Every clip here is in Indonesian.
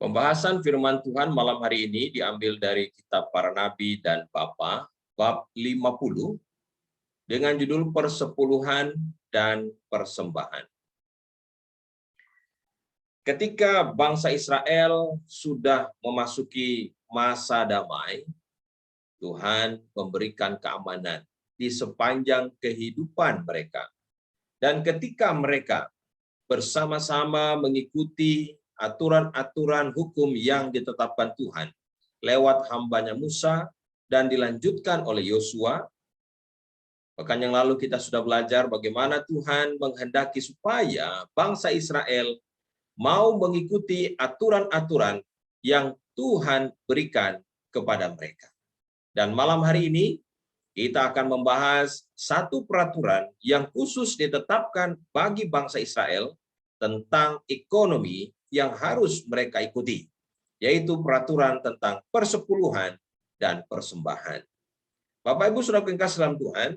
Pembahasan firman Tuhan malam hari ini diambil dari kitab Para Nabi dan Bapa, bab 50, dengan judul Persepuluhan dan Persembahan. Ketika bangsa Israel sudah memasuki masa damai, Tuhan memberikan keamanan di sepanjang kehidupan mereka. Dan ketika mereka bersama-sama mengikuti aturan-aturan hukum yang ditetapkan Tuhan lewat hambanya Musa dan dilanjutkan oleh Yosua. Pekan yang lalu kita sudah belajar bagaimana Tuhan menghendaki supaya bangsa Israel mau mengikuti aturan-aturan yang Tuhan berikan kepada mereka. Dan malam hari ini kita akan membahas satu peraturan yang khusus ditetapkan bagi bangsa Israel tentang ekonomi yang harus mereka ikuti, yaitu peraturan tentang persepuluhan dan persembahan. Bapak Ibu Saudara kekasih dalam Tuhan,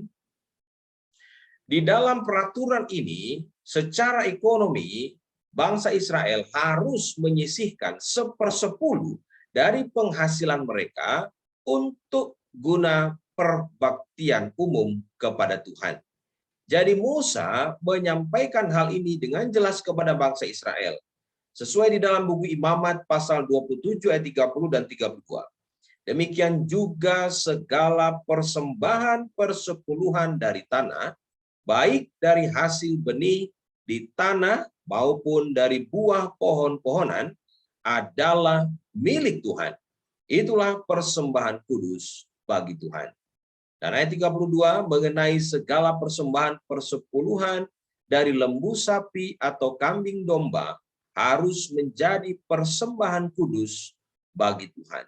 di dalam peraturan ini secara ekonomi bangsa Israel harus menyisihkan 1/10 dari penghasilan mereka untuk guna perbaktian umum kepada Tuhan. Jadi Musa menyampaikan hal ini dengan jelas kepada bangsa Israel. Sesuai di dalam buku Imamat pasal 27 ayat 30 dan 32. Demikian juga segala persembahan persepuluhan dari tanah, baik dari hasil benih di tanah maupun dari buah pohon-pohonan, adalah milik Tuhan. Itulah persembahan kudus bagi Tuhan. Dan ayat 32 mengenai segala persembahan persepuluhan dari lembu sapi atau kambing domba harus menjadi persembahan kudus bagi Tuhan.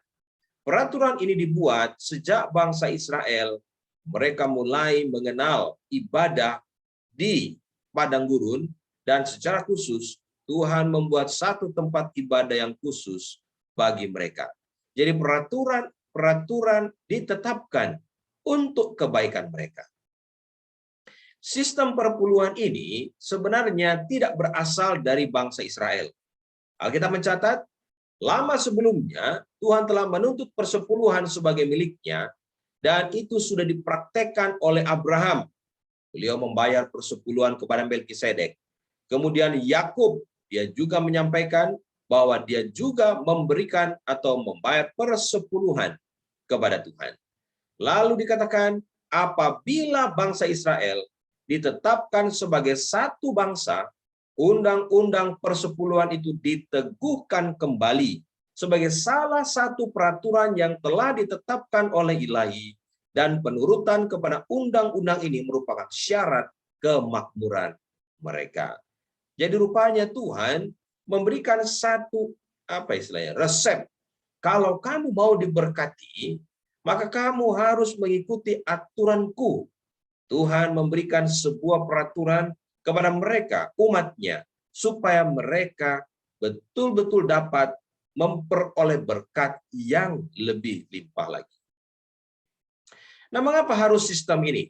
Peraturan ini dibuat sejak bangsa Israel mereka mulai mengenal ibadah di padang gurun, dan secara khusus Tuhan membuat satu tempat ibadah yang khusus bagi mereka. Jadi peraturan ditetapkan untuk kebaikan mereka. Sistem perpuluhan ini sebenarnya tidak berasal dari bangsa Israel. Alkitab mencatat, lama sebelumnya Tuhan telah menuntut persepuluhan sebagai miliknya, dan itu sudah dipraktekkan oleh Abraham. Beliau membayar persepuluhan kepada Melkisedek. Kemudian Yakub, dia juga menyampaikan bahwa dia juga memberikan atau membayar persepuluhan kepada Tuhan. Lalu dikatakan, apabila bangsa Israel ditetapkan sebagai satu bangsa, undang-undang persepuluhan itu diteguhkan kembali sebagai salah satu peraturan yang telah ditetapkan oleh Ilahi, dan penurutan kepada undang-undang ini merupakan syarat kemakmuran mereka. Jadi rupanya Tuhan memberikan satu resep. Kalau kamu mau diberkati, maka kamu harus mengikuti aturanku. Tuhan memberikan sebuah peraturan kepada mereka, umatnya, supaya mereka betul-betul dapat memperoleh berkat yang lebih limpah lagi. Nah, mengapa harus sistem ini?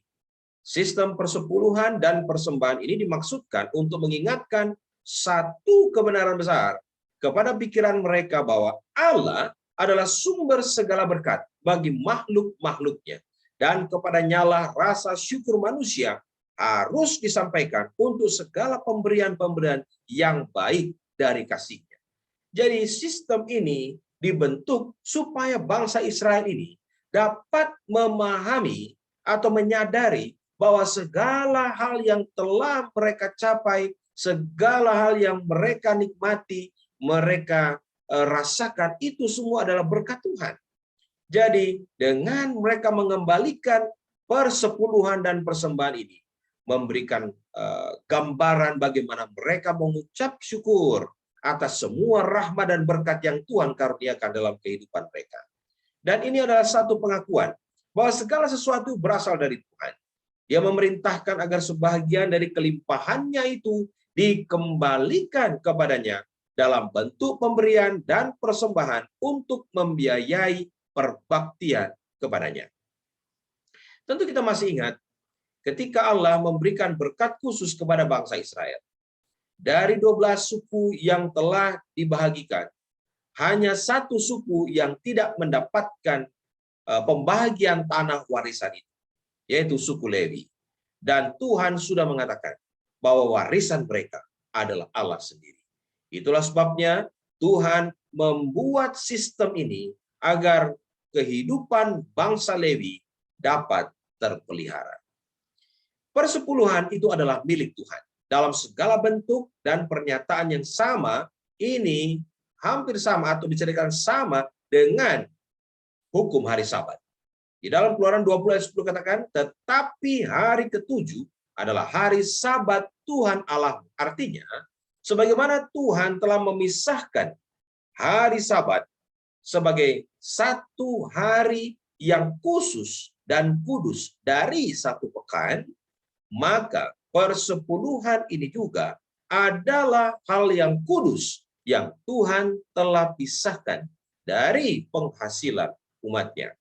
Sistem persepuluhan dan persembahan ini dimaksudkan untuk mengingatkan satu kebenaran besar kepada pikiran mereka bahwa Allah adalah sumber segala berkat bagi makhluk-makhluknya, dan kepadanya rasa syukur manusia harus disampaikan untuk segala pemberian-pemberian yang baik dari kasihnya. Jadi sistem ini dibentuk supaya bangsa Israel ini dapat memahami atau menyadari bahwa segala hal yang telah mereka capai, segala hal yang mereka nikmati, mereka rasakan, itu semua adalah berkat Tuhan. Jadi dengan mereka mengembalikan persepuluhan dan persembahan ini, memberikan gambaran bagaimana mereka mengucap syukur atas semua rahmat dan berkat yang Tuhan karuniakan dalam kehidupan mereka. Dan ini adalah satu pengakuan bahwa segala sesuatu berasal dari Tuhan. Dia memerintahkan agar sebahagian dari kelimpahannya itu dikembalikan kepadanya dalam bentuk pemberian dan persembahan untuk membiayai perbaktian kepadanya. Tentu kita masih ingat ketika Allah memberikan berkat khusus kepada bangsa Israel. Dari 12 suku yang telah dibahagikan, hanya satu suku yang tidak mendapatkan pembagian tanah warisan itu, yaitu suku Lewi. Dan Tuhan sudah mengatakan bahwa warisan mereka adalah Allah sendiri. Itulah sebabnya Tuhan membuat sistem ini agar kehidupan bangsa Lewi dapat terpelihara. Persepuluhan itu adalah milik Tuhan. Dalam segala bentuk dan pernyataan yang sama, ini hampir sama atau diceritakan sama dengan hukum hari Sabat. Di dalam Keluaran 20 ayat 10 katakan, tetapi hari ke-7 adalah hari Sabat Tuhan Allah. Artinya, sebagaimana Tuhan telah memisahkan hari Sabat sebagai satu hari yang khusus dan kudus dari satu pekan, maka persepuluhan ini juga adalah hal yang kudus yang Tuhan telah pisahkan dari penghasilan umatnya.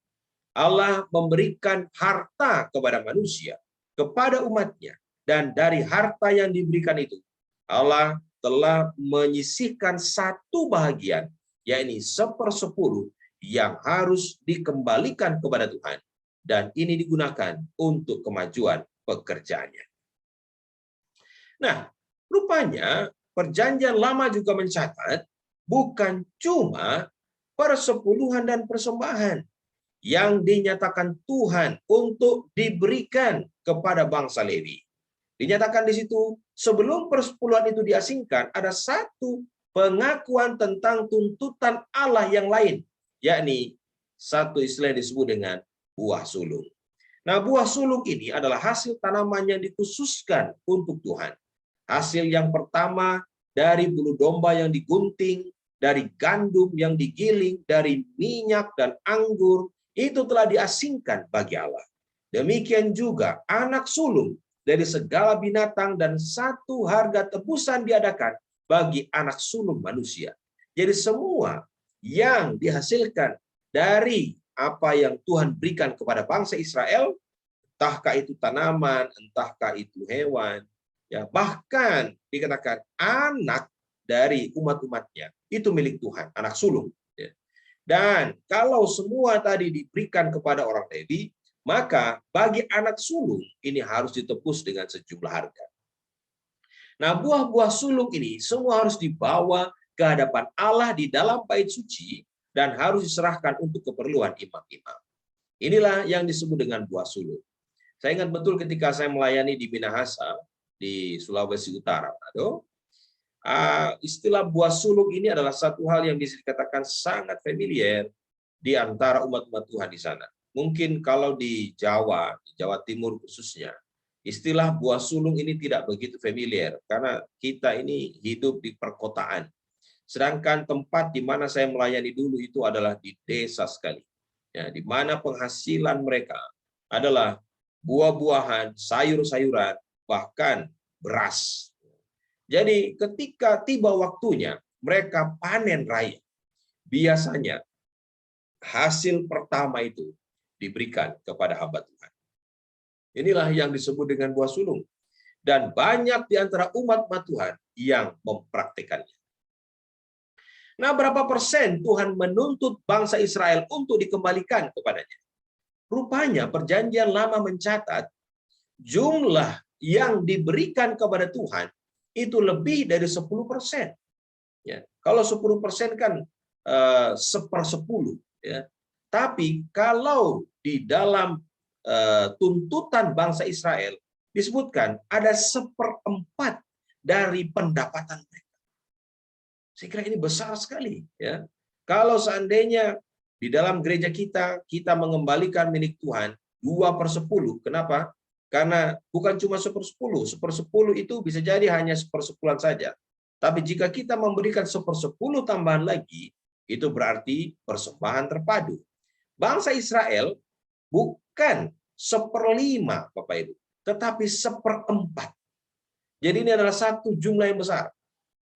Allah memberikan harta kepada manusia, kepada umatnya, dan dari harta yang diberikan itu, Allah telah menyisihkan satu bahagian, yakni 1/10 yang harus dikembalikan kepada Tuhan, dan ini digunakan untuk kemajuan pekerjaannya. Nah, rupanya Perjanjian Lama juga mencatat bukan cuma persepuluhan dan persembahan yang dinyatakan Tuhan untuk diberikan kepada bangsa Lewi. Dinyatakan di situ, sebelum persepuluhan itu diasingkan, ada satu pengakuan tentang tuntutan Allah yang lain, yakni satu istilah disebut dengan buah sulung. Nah, buah sulung ini adalah hasil tanaman yang dikhususkan untuk Tuhan. Hasil yang pertama dari bulu domba yang digunting, dari gandum yang digiling, dari minyak dan anggur, itu telah diasingkan bagi Allah. Demikian juga anak sulung dari segala binatang, dan satu harga tebusan diadakan bagi anak sulung manusia. Jadi semua yang dihasilkan dari apa yang Tuhan berikan kepada bangsa Israel, entahkah itu tanaman, entahkah itu hewan, ya, bahkan dikatakan anak dari umat-umatnya itu milik Tuhan, anak sulung. Ya. Dan kalau semua tadi diberikan kepada orang Lewi, maka bagi anak sulung ini harus ditebus dengan sejumlah harga. Nah, buah-buah sulung ini semua harus dibawa ke hadapan Allah di dalam bait suci dan harus diserahkan untuk keperluan imam-imam. Inilah yang disebut dengan buah sulung. Saya ingat betul ketika saya melayani di Minahasa, di Sulawesi Utara. Istilah buah sulung ini adalah satu hal yang bisa dikatakan sangat familiar di antara umat-umat Tuhan di sana. Mungkin kalau di Jawa Timur khususnya, istilah buah sulung ini tidak begitu familiar karena kita ini hidup di perkotaan. Sedangkan tempat di mana saya melayani dulu itu adalah di desa sekali. Ya, di mana penghasilan mereka adalah buah-buahan, sayur-sayuran, bahkan beras. Jadi ketika tiba waktunya mereka panen raya, biasanya hasil pertama itu diberikan kepada hamba Tuhan. Inilah yang disebut dengan buah sulung. Dan banyak di antara umat Tuhan yang mempraktikannya. Nah, berapa persen Tuhan menuntut bangsa Israel untuk dikembalikan kepadanya? Rupanya Perjanjian Lama mencatat jumlah yang diberikan kepada Tuhan itu lebih dari 10%. Ya, kalau 10% kan 1/10. Ya. Tapi kalau di dalam tuntutan bangsa Israel disebutkan ada 1/4 dari pendapatan mereka. Saya kira ini besar sekali. Ya. Kalau seandainya di dalam gereja kita mengembalikan milik Tuhan 2/10, kenapa? Karena bukan cuma 1/10, 1/10 itu bisa jadi hanya 1/10 saja. Tapi jika kita memberikan 1/10 tambahan lagi, itu berarti persembahan terpadu. Bangsa Israel bukan 1/5, Bapak Ibu, tetapi 1/4. Jadi ini adalah satu jumlah yang besar.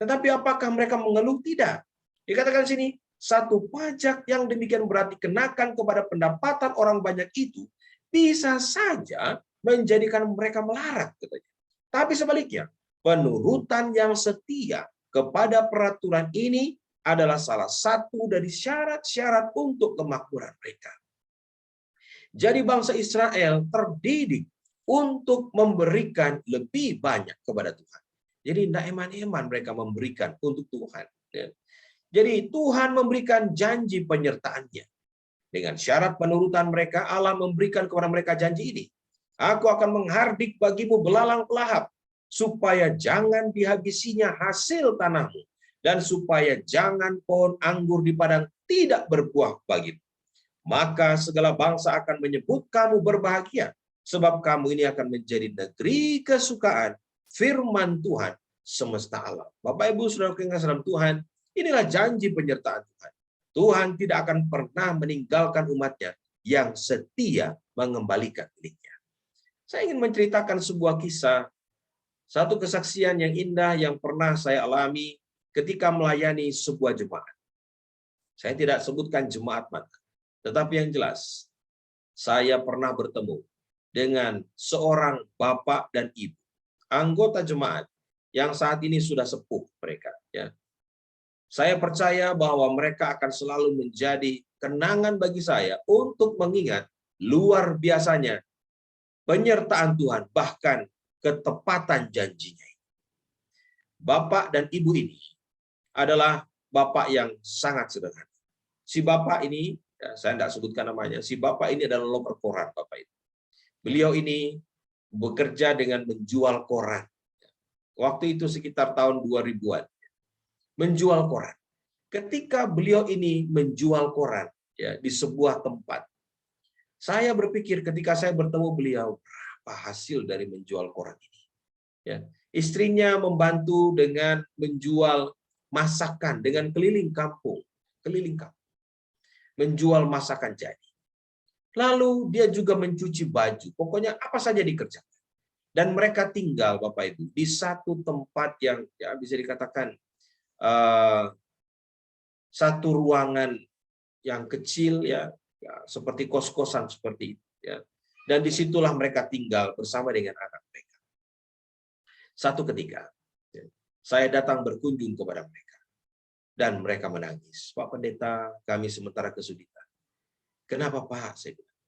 Tetapi apakah mereka mengeluh? Tidak. Dikatakan sini, satu pajak yang demikian berat dikenakan kepada pendapatan orang banyak itu bisa saja menjadikan mereka melarat, katanya. Tapi sebaliknya, penurutan yang setia kepada peraturan ini adalah salah satu dari syarat-syarat untuk kemakmuran mereka. Jadi bangsa Israel terdidik untuk memberikan lebih banyak kepada Tuhan. Jadi tidak eman-eman mereka memberikan untuk Tuhan. Jadi Tuhan memberikan janji penyertaannya. Dengan syarat penurutan mereka, Allah memberikan kepada mereka janji ini. Aku akan menghardik bagimu belalang pelahap, supaya jangan dihabisinya hasil tanahmu, dan supaya jangan pohon anggur di padang tidak berbuah bagimu. Maka segala bangsa akan menyebut kamu berbahagia, sebab kamu ini akan menjadi negeri kesukaan firman Tuhan semesta alam. Bapak Ibu Saudara yang dalam Tuhan, inilah janji penyertaan Tuhan. Tuhan tidak akan pernah meninggalkan umatnya yang setia mengembalikan miliknya. Saya ingin menceritakan sebuah kisah, satu kesaksian yang indah yang pernah saya alami ketika melayani sebuah jemaat. Saya tidak sebutkan jemaat mana, tetapi yang jelas, saya pernah bertemu dengan seorang bapak dan ibu, anggota jemaat yang saat ini sudah sepuh mereka. Ya. Saya percaya bahwa mereka akan selalu menjadi kenangan bagi saya untuk mengingat luar biasanya penyertaan Tuhan, bahkan ketepatan janjinya. Bapak dan ibu ini adalah bapak yang sangat sederhana. Si bapak ini, ya, saya tidak sebutkan namanya, si bapak ini adalah loper koran bapak itu. Beliau ini bekerja dengan menjual koran. Waktu itu sekitar tahun 2000-an. Menjual koran. Ketika beliau ini menjual koran ya di sebuah tempat, saya berpikir ketika saya bertemu beliau, berapa hasil dari menjual koran ini? Ya, istrinya membantu dengan menjual masakan dengan keliling kampung, menjual masakan jadi. Lalu dia juga mencuci baju, pokoknya apa saja dikerjakan. Dan mereka tinggal, Bapak Ibu, di satu tempat yang ya bisa dikatakan satu ruangan yang kecil ya seperti kos-kosan seperti itu ya. Dan disitulah mereka tinggal bersama dengan anak mereka. Satu ketika ya, saya datang berkunjung kepada mereka dan mereka menangis. Pak Pendeta, kami sementara kesulitan. Kenapa Pak? Saya bilang,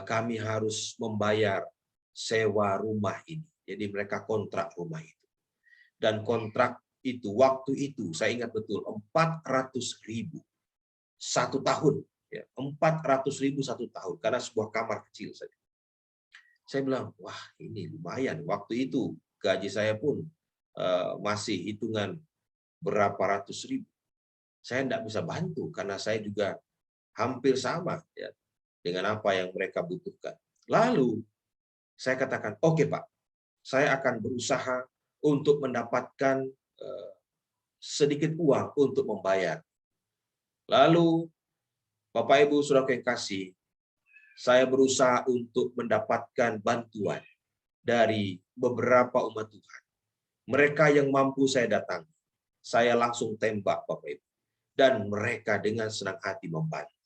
kami harus membayar sewa rumah ini. Jadi mereka kontrak rumah itu. Dan kontrak itu waktu itu saya ingat betul 400.000 satu tahun ya, 400.000 satu tahun karena sebuah kamar kecil saja. Saya bilang wah ini lumayan, waktu itu gaji saya pun masih hitungan berapa ratus ribu. Saya tidak bisa bantu karena saya juga hampir sama ya dengan apa yang mereka butuhkan. Lalu saya katakan oke Pak, saya akan berusaha untuk mendapatkan sedikit uang untuk membayar. Lalu, Bapak Ibu Saudara yang kasih, saya berusaha untuk mendapatkan bantuan dari beberapa umat Tuhan. Mereka yang mampu saya datangi, saya langsung tembak Bapak Ibu. Dan mereka dengan senang hati membantu.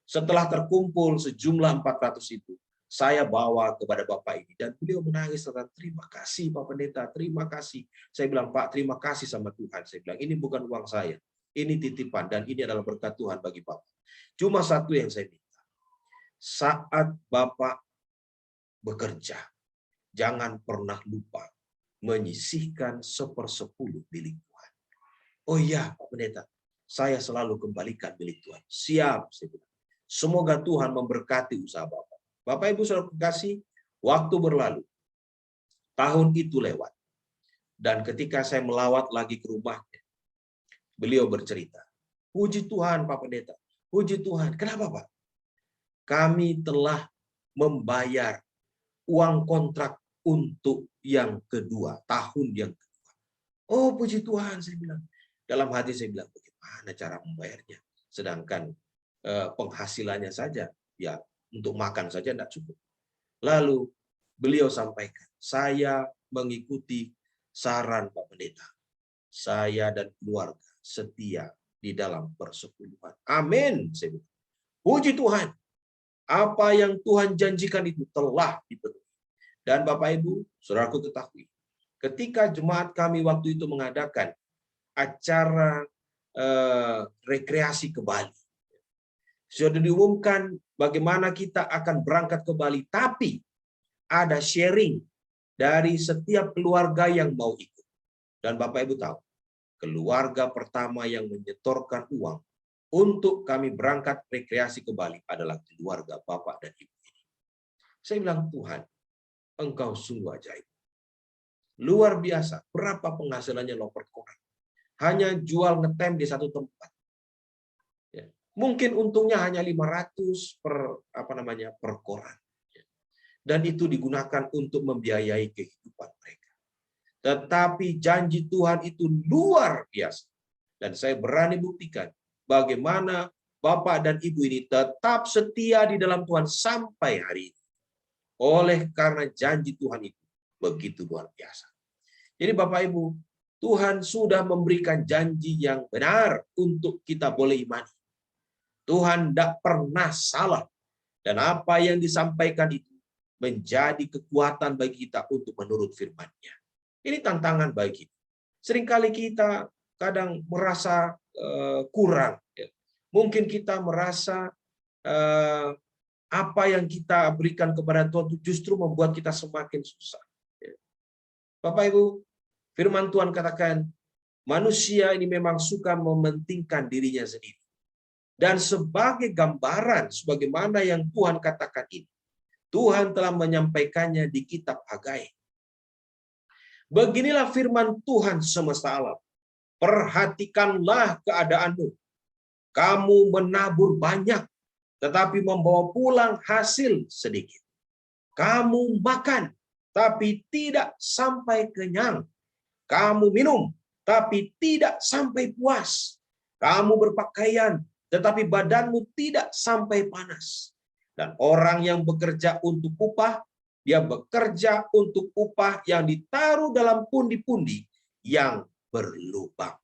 Setelah terkumpul sejumlah 400 itu, saya bawa kepada Bapak ini dan beliau menangis tentang terima kasih Pak Pendeta, terima kasih. Saya bilang Pak terima kasih sama Tuhan. Saya bilang ini bukan uang saya, ini titipan dan ini adalah berkat Tuhan bagi Bapak. Cuma satu yang saya minta, saat Bapak bekerja, jangan pernah lupa menyisihkan 1/10 milik Tuhan. Oh iya Pak Pendeta, saya selalu kembalikan milik Tuhan. Siap, saya bilang. Semoga Tuhan memberkati usaha Bapak. Bapak Ibu Saudara kasih, waktu berlalu. Tahun itu lewat. Dan ketika saya melawat lagi ke rumahnya, beliau bercerita, puji Tuhan Pak Pendeta, puji Tuhan. Kenapa Pak? Kami telah membayar uang kontrak untuk yang kedua, tahun yang kedua. Oh puji Tuhan, saya bilang. Dalam hati saya bilang, bagaimana cara membayarnya? Sedangkan penghasilannya saja, ya untuk makan saja tidak cukup. Lalu beliau sampaikan, saya mengikuti saran Pak Pendeta. Saya dan keluarga setia di dalam persepuluhan. Amin. Puji Tuhan. Apa yang Tuhan janjikan itu telah dipenuhi. Dan Bapak Ibu, saudaraku ketahui, ketika jemaat kami waktu itu mengadakan acara rekreasi ke Bali. Sudah diumumkan bagaimana kita akan berangkat ke Bali, tapi ada sharing dari setiap keluarga yang mau ikut. Dan Bapak Ibu tahu, keluarga pertama yang menyetorkan uang untuk kami berangkat rekreasi ke Bali adalah keluarga Bapak dan Ibu ini. Saya bilang, Tuhan, Engkau sungguh ajaib. Luar biasa, berapa penghasilannya loper koran. Hanya jual ngetem di satu tempat. Ya. Mungkin untungnya hanya 500 per koran. Ya. Dan itu digunakan untuk membiayai kehidupan mereka. Tetapi janji Tuhan itu luar biasa. Dan saya berani buktikan bagaimana Bapak dan Ibu ini tetap setia di dalam Tuhan sampai hari ini. Oleh karena janji Tuhan itu begitu luar biasa. Jadi Bapak Ibu, Tuhan sudah memberikan janji yang benar untuk kita boleh imani. Tuhan tidak pernah salah. Dan apa yang disampaikan itu menjadi kekuatan bagi kita untuk menurut firman-Nya. Ini tantangan bagi kita. Seringkali kita kadang merasa kurang. Ya. Mungkin kita merasa apa yang kita berikan kepada Tuhan justru membuat kita semakin susah. Ya. Bapak Ibu, firman Tuhan katakan, manusia ini memang suka mementingkan dirinya sendiri. Dan sebagai gambaran, sebagaimana yang Tuhan katakan ini, Tuhan telah menyampaikannya di kitab Hagai. Beginilah firman Tuhan semesta alam. Perhatikanlah keadaanmu. Kamu menabur banyak, tetapi membawa pulang hasil sedikit. Kamu makan, tapi tidak sampai kenyang. Kamu minum, tapi tidak sampai puas. Kamu berpakaian, tetapi badanmu tidak sampai panas. Dan orang yang bekerja untuk upah, dia bekerja untuk upah yang ditaruh dalam pundi-pundi yang berlubang.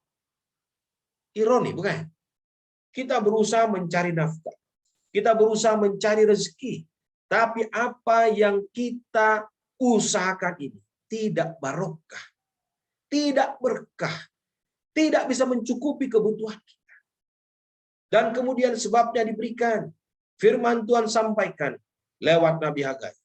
Ironi, bukan? Kita berusaha mencari nafkah. Kita berusaha mencari rezeki. Tapi apa yang kita usahakan ini tidak barokah. Tidak berkah. Tidak bisa mencukupi kebutuhan kita. Dan kemudian sebabnya diberikan. Firman Tuhan sampaikan lewat Nabi Hagai.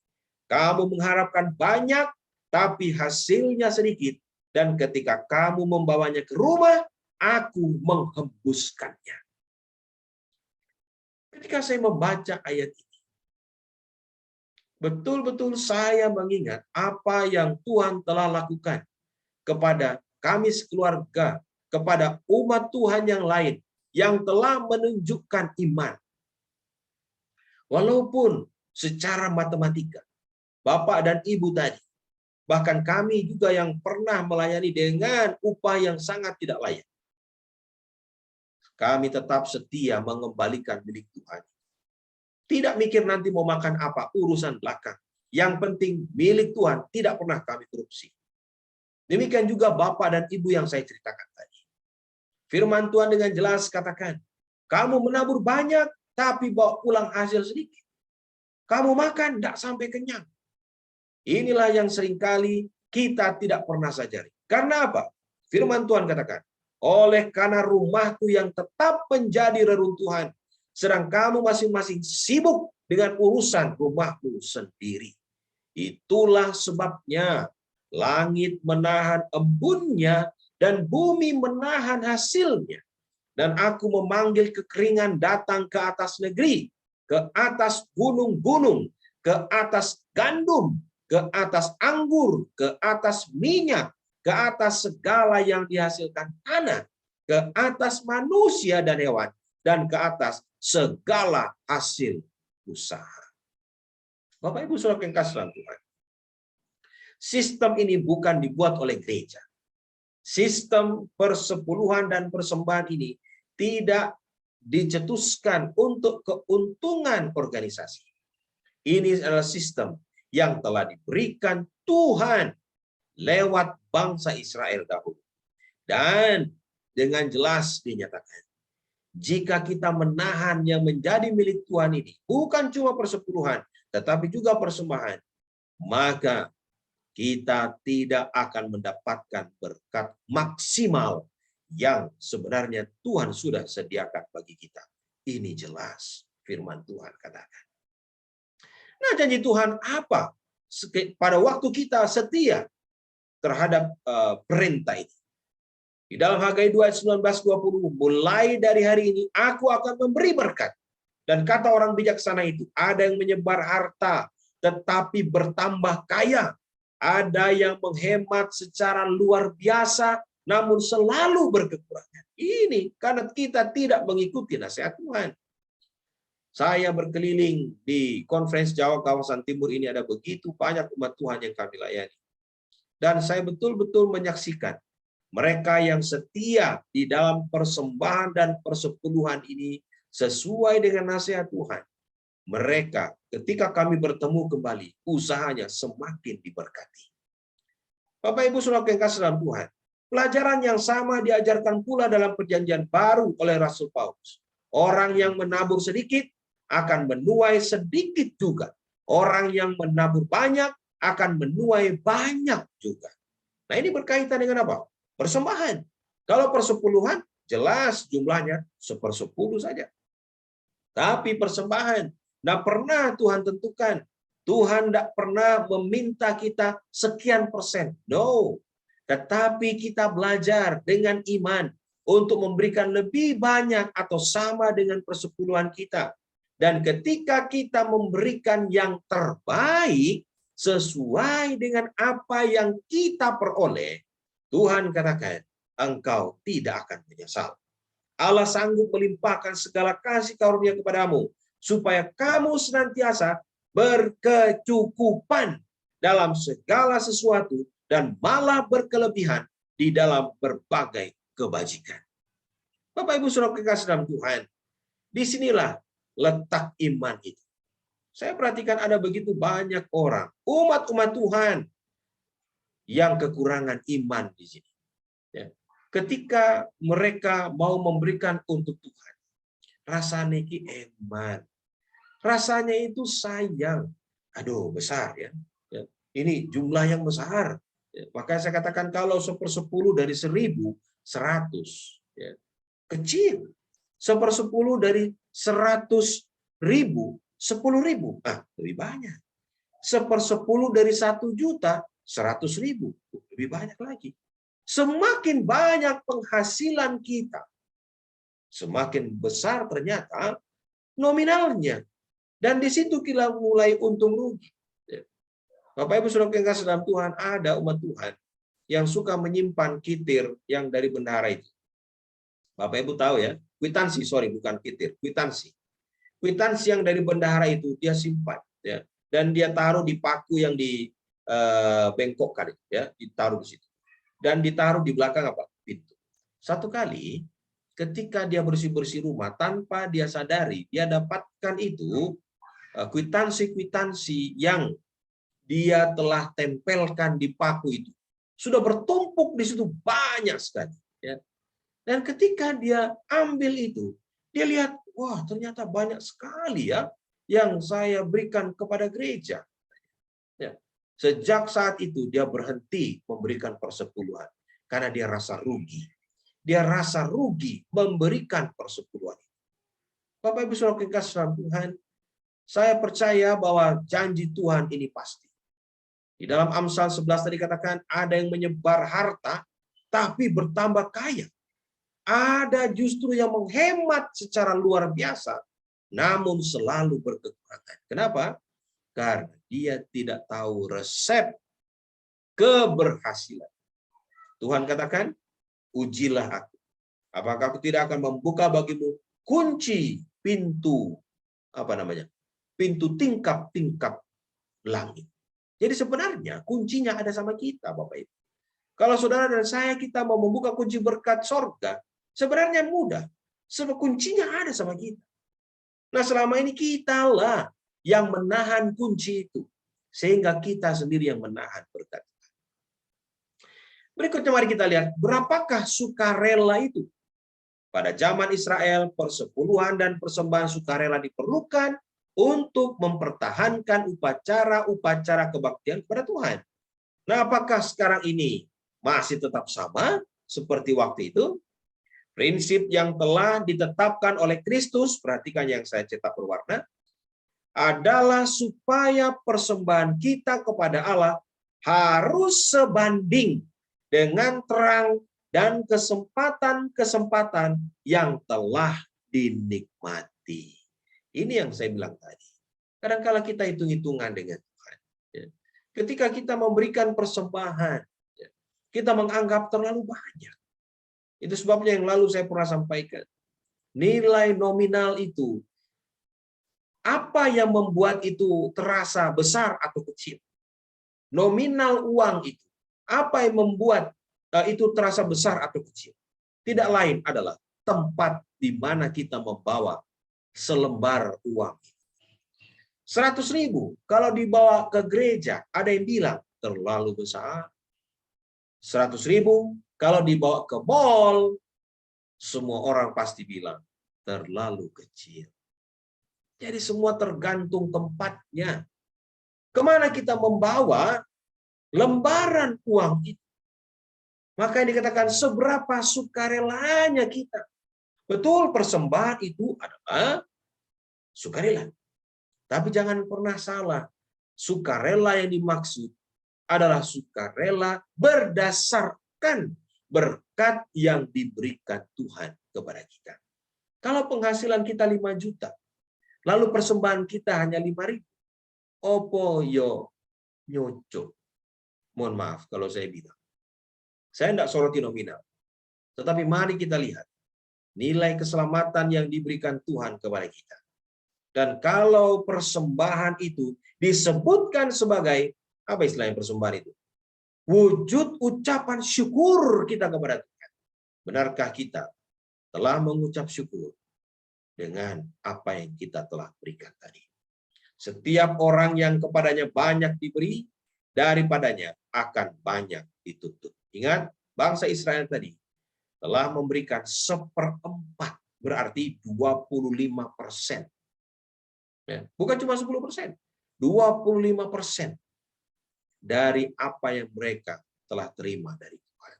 Kamu mengharapkan banyak, tapi hasilnya sedikit. Dan ketika kamu membawanya ke rumah, aku menghembuskannya. Ketika saya membaca ayat ini, betul-betul saya mengingat apa yang Tuhan telah lakukan kepada kami sekeluarga, kepada umat Tuhan yang lain, yang telah menunjukkan iman. Walaupun secara matematika, Bapak dan Ibu tadi, bahkan kami juga yang pernah melayani dengan upah yang sangat tidak layak, kami tetap setia mengembalikan milik Tuhan. Tidak mikir nanti mau makan apa, urusan belakang. Yang penting milik Tuhan tidak pernah kami korupsi. Demikian juga Bapak dan Ibu yang saya ceritakan tadi. Firman Tuhan dengan jelas katakan, kamu menabur banyak, tapi bawa pulang hasil sedikit. Kamu makan, tidak sampai kenyang. Inilah yang seringkali kita tidak pernah sadari. Karena apa? Firman Tuhan katakan, oleh karena rumahku yang tetap menjadi reruntuhan, sedang kamu masing-masing sibuk dengan urusan rumahmu sendiri. Itulah sebabnya langit menahan embunnya dan bumi menahan hasilnya. Dan aku memanggil kekeringan datang ke atas negeri, ke atas gunung-gunung, ke atas gandum, ke atas anggur, ke atas minyak, ke atas segala yang dihasilkan tanah, ke atas manusia dan hewan, dan ke atas segala hasil usaha. Bapak Ibu Saudara yang kasih dalam Tuhan, sistem ini bukan dibuat oleh gereja. Sistem persepuluhan dan persembahan ini tidak dicetuskan untuk keuntungan organisasi. Ini adalah sistem yang telah diberikan Tuhan lewat bangsa Israel dahulu. Dan dengan jelas dinyatakan, jika kita menahan yang menjadi milik Tuhan ini, bukan cuma persepuluhan, tetapi juga persembahan, maka kita tidak akan mendapatkan berkat maksimal yang sebenarnya Tuhan sudah sediakan bagi kita. Ini jelas firman Tuhan katakan. Nah, janji Tuhan apa? Pada waktu kita setia terhadap perintah ini. Di dalam Hagai 2 ayat 19-20, mulai dari hari ini aku akan memberi berkat. Dan kata orang bijaksana itu, ada yang menyebar harta tetapi bertambah kaya. Ada yang menghemat secara luar biasa namun selalu berkekurangan. Ini karena kita tidak mengikuti nasihat Tuhan. Saya berkeliling di Konferensi Jawa kawasan timur ini, ada begitu banyak umat Tuhan yang kami layani. Dan saya betul-betul menyaksikan mereka yang setia di dalam persembahan dan persepuluhan ini sesuai dengan nasihat Tuhan. Mereka ketika kami bertemu kembali, usahanya semakin diberkati. Bapak Ibu Saudara yang kasih dalam Tuhan, pelajaran yang sama diajarkan pula dalam perjanjian baru oleh Rasul Paulus. Orang yang menabur sedikit akan menuai sedikit juga. Orang yang menabur banyak akan menuai banyak juga. Nah, ini berkaitan dengan apa? Persembahan. Kalau persepuluhan, jelas jumlahnya 1/10 saja. Tapi persembahan, tidak pernah Tuhan tentukan. Tuhan tidak pernah meminta kita sekian persen. No. Tetapi kita belajar dengan iman untuk memberikan lebih banyak atau sama dengan persepuluhan kita. Dan ketika kita memberikan yang terbaik sesuai dengan apa yang kita peroleh, Tuhan katakan, engkau tidak akan menyesal. Allah sanggup melimpahkan segala kasih karunia kepadamu, supaya kamu senantiasa berkecukupan dalam segala sesuatu dan malah berkelebihan di dalam berbagai kebajikan. Bapak Ibu Saudara kekasih dalam Tuhan, disinilah letak iman itu. Saya perhatikan ada begitu banyak orang, umat-umat Tuhan yang kekurangan iman di sini. Ya. Ketika mereka mau memberikan untuk Tuhan, rasanya itu iman, rasanya itu sayang. Aduh, besar ya. Ini jumlah yang besar. Ya. Makanya saya katakan kalau 1/10 dari 1.000, 100. Ya. Kecil. 1/10 dari 100.000, 10.000. Lebih banyak. 1/10 dari 1 juta, 100.000. Lebih banyak lagi. Semakin banyak penghasilan kita, semakin besar ternyata nominalnya. Dan di situ kita mulai untung rugi. Bapak Ibu Saudara yang kasih dalam Tuhan, ada umat Tuhan yang suka menyimpan kitir yang dari bendahara itu. Bapak Ibu tahu ya, kwitansi, bukan kitir, kwitansi. Kwitansi yang dari bendahara itu dia simpan, ya, dan dia taruh di paku yang di bengkokkan, ya, ditaruh di situ. Dan ditaruh di belakang apa? Pintu. Satu kali ketika dia bersih-bersih rumah, tanpa dia sadari, dia dapatkan itu kwitansi-kwitansi yang dia telah tempelkan di paku itu. Sudah bertumpuk di situ banyak sekali. Ya. Dan ketika dia ambil itu, dia lihat, wah ternyata banyak sekali ya yang saya berikan kepada gereja. Ya. Sejak saat itu dia berhenti memberikan persepuluhan karena dia rasa rugi. Dia rasa rugi memberikan persepuluhan. Bapak Ibu Saudara yang kasih dalam Tuhan, saya percaya bahwa janji Tuhan ini pasti. Di dalam Amsal 11 tadi katakan ada yang menyebar harta tapi bertambah kaya. Ada justru yang menghemat secara luar biasa namun selalu berkekurangan. Kenapa? Karena dia tidak tahu resep keberhasilan. Tuhan katakan, ujilah aku. Apakah aku tidak akan membuka bagimu kunci pintu, pintu tingkap-tingkap langit. Jadi sebenarnya kuncinya ada sama kita, Bapak Ibu. Kalau saudara dan saya kita mau membuka kunci berkat sorga, sebenarnya mudah. Sebab kuncinya ada sama kita. Nah selama ini kitalah yang menahan kunci itu. Sehingga kita sendiri yang menahan berkat. Berikutnya mari kita lihat, berapakah sukarela itu? Pada zaman Israel, persepuluhan dan persembahan sukarela diperlukan untuk mempertahankan upacara-upacara kebaktian kepada Tuhan. Nah, apakah sekarang ini masih tetap sama seperti waktu itu? Prinsip yang telah ditetapkan oleh Kristus, perhatikan yang saya cetak berwarna, adalah supaya persembahan kita kepada Allah harus sebanding dengan terang dan kesempatan-kesempatan yang telah dinikmati. Ini yang saya bilang tadi. Kadang-kala kita hitung-hitungan dengan Tuhan. Ketika kita memberikan persembahan, kita menganggap terlalu banyak. Itu sebabnya yang lalu saya pernah sampaikan. Nilai nominal itu, apa yang membuat itu terasa besar atau kecil? Nominal uang itu, apa yang membuat itu terasa besar atau kecil? Tidak lain adalah tempat di mana kita membawa selembar uang. 100.000 kalau dibawa ke gereja, ada yang bilang terlalu besar. 100.000 kalau dibawa ke mall, semua orang pasti bilang terlalu kecil. Jadi semua tergantung tempatnya. Kemana kita membawa lembaran uang itu? Maka yang dikatakan seberapa sukarelanya kita. Betul, persembahan itu adalah sukarela. Tapi jangan pernah salah. Sukarela yang dimaksud adalah sukarela berdasarkan berkat yang diberikan Tuhan kepada kita. Kalau penghasilan kita 5 juta, lalu persembahan kita hanya 5.000, opo yo nyocok. Mohon maaf kalau saya bilang. Saya tidak soroti nominal. Tetapi mari kita lihat nilai keselamatan yang diberikan Tuhan kepada kita. Dan kalau persembahan itu disebutkan sebagai, apa istilahnya persembahan itu? Wujud ucapan syukur kita kepada Tuhan. Benarkah kita telah mengucap syukur dengan apa yang kita telah berikan tadi? Setiap orang yang kepadanya banyak diberi, daripadanya akan banyak dituntut. Ingat, bangsa Israel tadi telah memberikan 1/4, berarti 25%. Ya, bukan cuma 10%, 25% dari apa yang mereka telah terima dari Tuhan.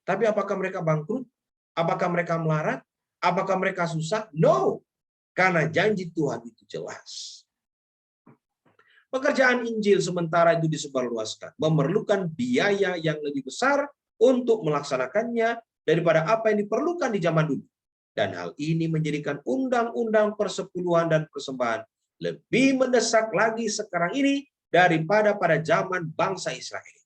Tapi apakah mereka bangkrut? Apakah mereka melarat? Apakah mereka susah? No, karena janji Tuhan itu jelas. Pekerjaan Injil sementara itu disebarluaskan, memerlukan biaya yang lebih besar untuk melaksanakannya daripada apa yang diperlukan di zaman dulu. Dan hal ini menjadikan undang-undang persepuluhan dan persembahan lebih mendesak lagi sekarang ini daripada pada zaman bangsa Israel.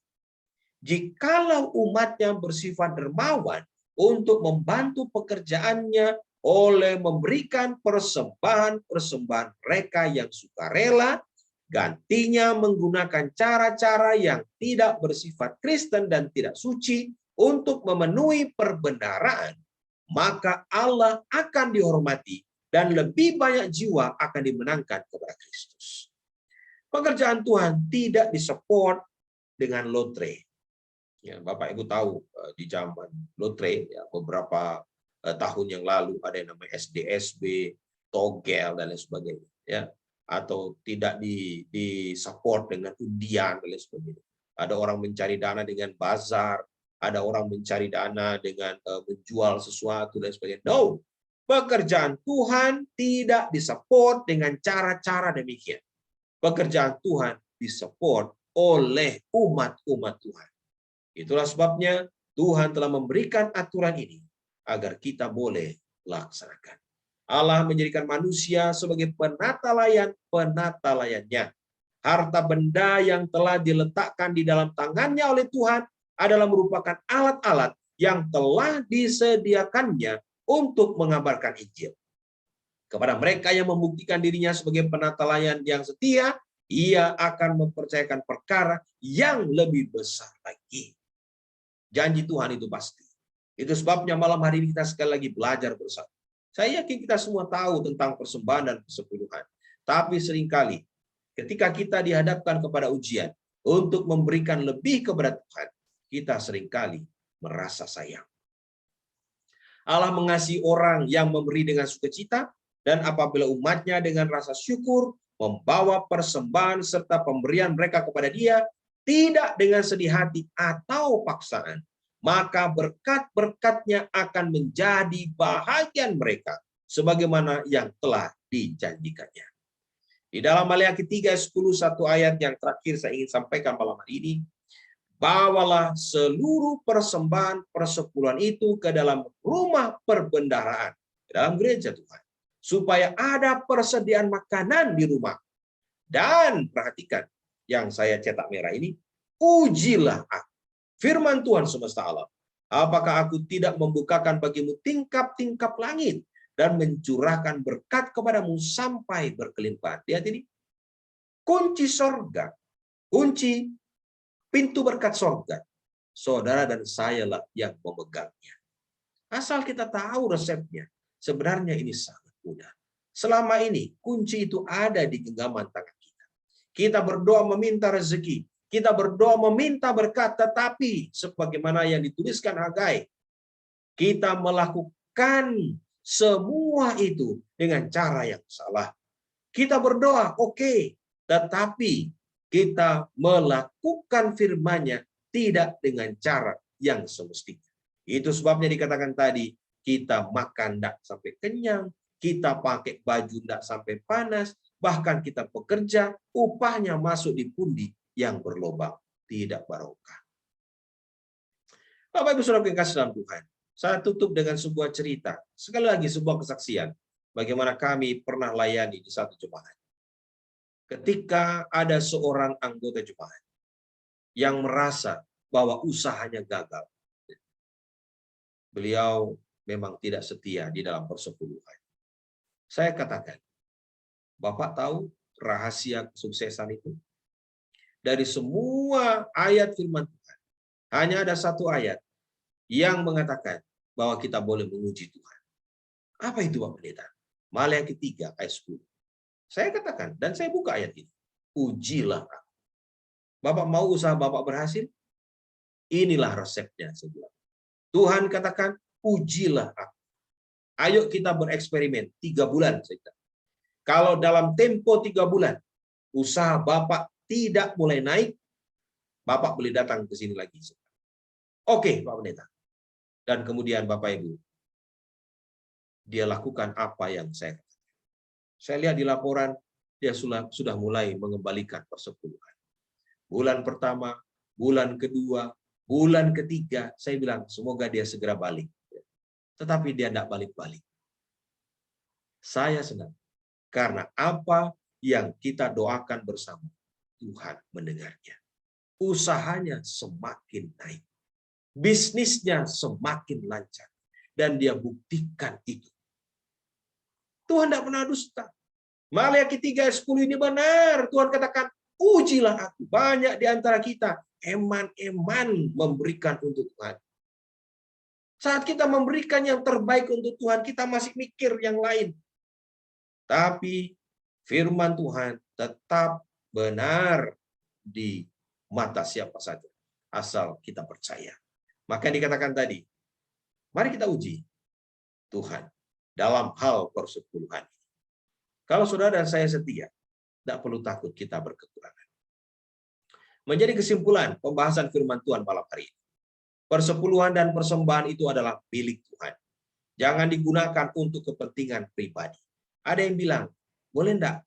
Jikalau umatnya bersifat dermawan untuk membantu pekerjaannya oleh memberikan persembahan-persembahan mereka yang sukarela, gantinya menggunakan cara-cara yang tidak bersifat Kristen dan tidak suci untuk memenuhi perbendaharaan, maka Allah akan dihormati dan lebih banyak jiwa akan dimenangkan kepada Kristus. Pekerjaan Tuhan tidak disupport dengan lotre. Ya, Bapak Ibu tahu di zaman lotre ya, beberapa tahun yang lalu ada yang namanya SDSB, togel dan lain sebagainya. Ya, atau tidak disupport dengan undian dan lain sebagainya. Ada orang mencari dana dengan bazar, ada orang mencari dana dengan menjual sesuatu dan sebagainya. No, pekerjaan Tuhan tidak disupport dengan cara-cara demikian. Pekerjaan Tuhan disupport oleh umat-umat Tuhan. Itulah sebabnya Tuhan telah memberikan aturan ini agar kita boleh laksanakan. Allah menjadikan manusia sebagai penata-layannya. Harta benda yang telah diletakkan di dalam tangannya oleh Tuhan adalah merupakan alat-alat yang telah disediakannya untuk mengabarkan Injil. Kepada mereka yang membuktikan dirinya sebagai penata-layan yang setia, ia akan mempercayakan perkara yang lebih besar lagi. Janji Tuhan itu pasti. Itu sebabnya malam hari ini kita sekali lagi belajar bersama. Saya yakin kita semua tahu tentang persembahan dan persepuluhan. Tapi seringkali ketika kita dihadapkan kepada ujian untuk memberikan lebih kepada Tuhan, kita seringkali merasa sayang. Allah mengasihi orang yang memberi dengan sukacita, dan apabila umatnya dengan rasa syukur membawa persembahan serta pemberian mereka kepada Dia, tidak dengan sedih hati atau paksaan, maka berkat-berkatnya akan menjadi bahagian mereka, sebagaimana yang telah dijanjikannya. Di dalam Maleakhi 3:10, satu ayat yang terakhir saya ingin sampaikan malam hari ini, bawalah seluruh persembahan persepuluhan itu ke dalam rumah perbendaharaan, ke dalam gereja Tuhan, supaya ada persediaan makanan di rumah. Dan perhatikan, yang saya cetak merah ini, ujilah aku. Firman Tuhan semesta alam, apakah aku tidak membukakan bagimu tingkap-tingkap langit dan mencurahkan berkat kepadamu sampai berkelimpahan. Lihat ini, kunci sorga, kunci pintu berkat sorga, saudara dan saya lah yang memegangnya. Asal kita tahu resepnya, sebenarnya ini sangat mudah. Selama ini kunci itu ada di genggaman tangan kita. Kita berdoa meminta rezeki, kita berdoa meminta berkat, tetapi sebagaimana yang dituliskan Hagai, kita melakukan semua itu dengan cara yang salah. Kita berdoa, oke, tetapi kita melakukan firman-Nya tidak dengan cara yang semestinya. Itu sebabnya dikatakan tadi, kita makan tidak sampai kenyang, kita pakai baju tidak sampai panas, bahkan kita bekerja, upahnya masuk di pundi yang berlobang, tidak barokah. Bapak Ibu Saudara yang kasih dalam Tuhan, saya tutup dengan sebuah cerita, sekali lagi sebuah kesaksian, bagaimana kami pernah layani di satu jemaat. Ketika ada seorang anggota jemaat yang merasa bahwa usahanya gagal, beliau memang tidak setia di dalam persepuluhan. Saya katakan, Bapak tahu rahasia kesuksesan itu? Dari semua ayat firman Tuhan, hanya ada satu ayat yang mengatakan bahwa kita boleh menguji Tuhan. Apa itu, Pak Pendeta? Maleakhi 3 ayat 10. Saya katakan, dan saya buka ayat ini. Ujilah aku. Bapak mau usaha Bapak berhasil? Inilah resepnya. Tuhan katakan, ujilah aku. Ayo kita bereksperimen 3 bulan. Kalau dalam tempo 3 bulan, usaha Bapak tidak mulai naik, Bapak boleh datang ke sini lagi. Oke, Pak Pendeta. Dan kemudian Bapak Ibu, dia lakukan apa yang saya katakan. Saya lihat di laporan, dia sudah mulai mengembalikan persepuluhan. Bulan pertama, bulan kedua, bulan ketiga, saya bilang semoga dia segera balik. Tetapi dia tidak balik-balik. Saya senang. Karena apa yang kita doakan bersama, Tuhan mendengarnya. Usahanya semakin naik. Bisnisnya semakin lancar. Dan dia buktikan itu. Tuhan tidak pernah dusta. Maleakhi 3 ayat 10 ini benar. Tuhan katakan, ujilah aku. Banyak di antara kita eman-eman memberikan untuk Tuhan. Saat kita memberikan yang terbaik untuk Tuhan, kita masih mikir yang lain. Tapi firman Tuhan tetap benar di mata siapa saja. Asal kita percaya. Maka dikatakan tadi, mari kita uji Tuhan dalam hal persepuluhan. Kalau saudara dan saya setia, tidak perlu takut kita berkekurangan. Menjadi kesimpulan pembahasan firman Tuhan malam hari ini. Persepuluhan dan persembahan itu adalah milik Tuhan. Jangan digunakan untuk kepentingan pribadi. Ada yang bilang, boleh enggak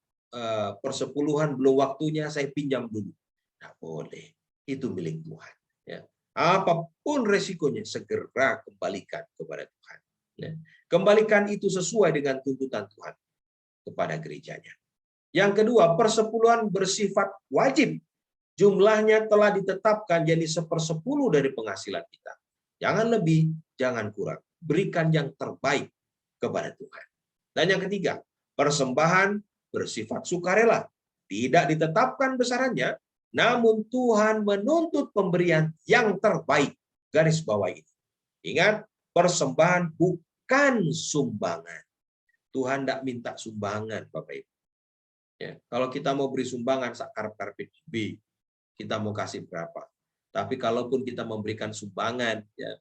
persepuluhan belum waktunya, saya pinjam dulu. Tidak boleh. Itu milik Tuhan. Ya. Apapun resikonya, segera kembalikan kepada Tuhan. Ya. Kembalikan itu sesuai dengan tuntutan Tuhan kepada gerejanya. Yang kedua, persepuluhan bersifat wajib. Jumlahnya telah ditetapkan jadi 1/10 dari penghasilan kita. Jangan lebih, jangan kurang. Berikan yang terbaik kepada Tuhan. Dan yang ketiga, persembahan bersifat sukarela. Tidak ditetapkan besarannya, namun Tuhan menuntut pemberian yang terbaik. Garis bawah ini. Ingat, persembahan bukan sumbangan. Tuhan tidak minta sumbangan, Bapak Ibu. Ya, kalau kita mau beri sumbangan, sakar-karpet B, kita mau kasih berapa. Tapi kalaupun kita memberikan sumbangan, ya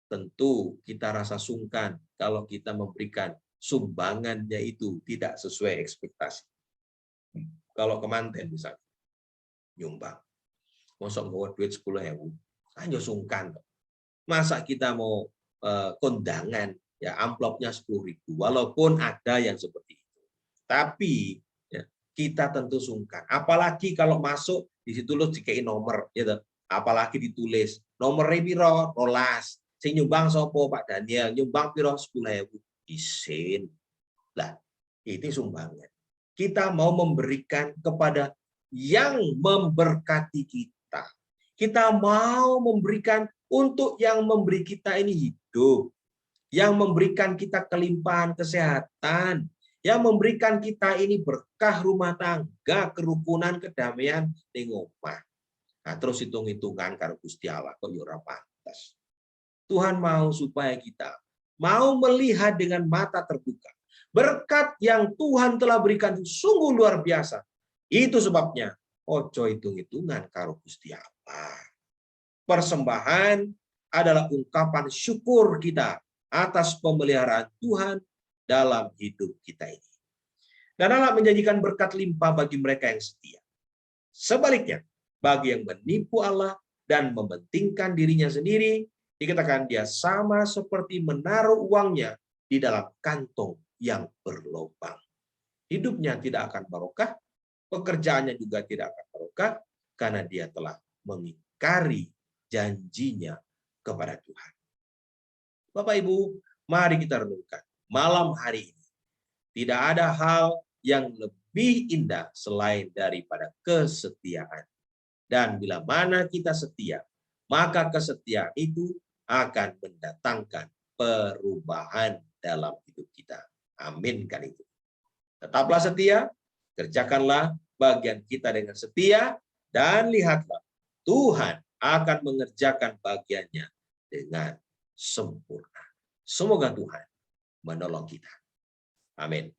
tentu kita rasa sungkan kalau kita memberikan sumbangannya itu tidak sesuai ekspektasi. Kalau kemanten misalnya, nyumbang, mosok bawa duit 10.000, hanya sungkan. Masa kita mau kondangan, ya amplopnya 10.000, walaupun ada yang seperti itu. Tapi ya, kita tentu sungkan. Apalagi kalau masuk di situ lo dikai nomor, gitu. Apalagi ditulis nomor piro 12. Sing nyumbang sopo Pak Daniel, nyumbang piro 10.000. Isin. Lah, ini sumbangan. Kita mau memberikan kepada yang memberkati kita. Kita mau memberikan untuk yang memberi kita ini hidup, yang memberikan kita kelimpahan kesehatan, yang memberikan kita ini berkah rumah tangga, kerukunan, kedamaian di omah. Nah, terus hitung-hitungan karo Gusti Allah kok ora pantas. Tuhan mau supaya kita mau melihat dengan mata terbuka. Berkat yang Tuhan telah berikan sungguh luar biasa. Itu sebabnya ojo hitung-hitungan karo Gusti Allah. Persembahan adalah ungkapan syukur kita atas pemeliharaan Tuhan dalam hidup kita ini. Dan Allah menjanjikan berkat limpah bagi mereka yang setia. Sebaliknya, bagi yang menipu Allah dan mementingkan dirinya sendiri, dikatakan dia sama seperti menaruh uangnya di dalam kantong yang berlubang. Hidupnya tidak akan barokah, pekerjaannya juga tidak akan barokah, karena dia telah mengingkari janjinya kepada Tuhan. Bapak Ibu, mari kita renungkan malam hari ini. Tidak ada hal yang lebih indah selain daripada kesetiaan. Dan bila mana kita setia, maka kesetiaan itu akan mendatangkan perubahan dalam hidup kita. Amin kan itu. Tetaplah setia, kerjakanlah bagian kita dengan setia, dan lihatlah Tuhan akan mengerjakan bagiannya dengan sempurna. Semoga Tuhan menolong kita. Amin.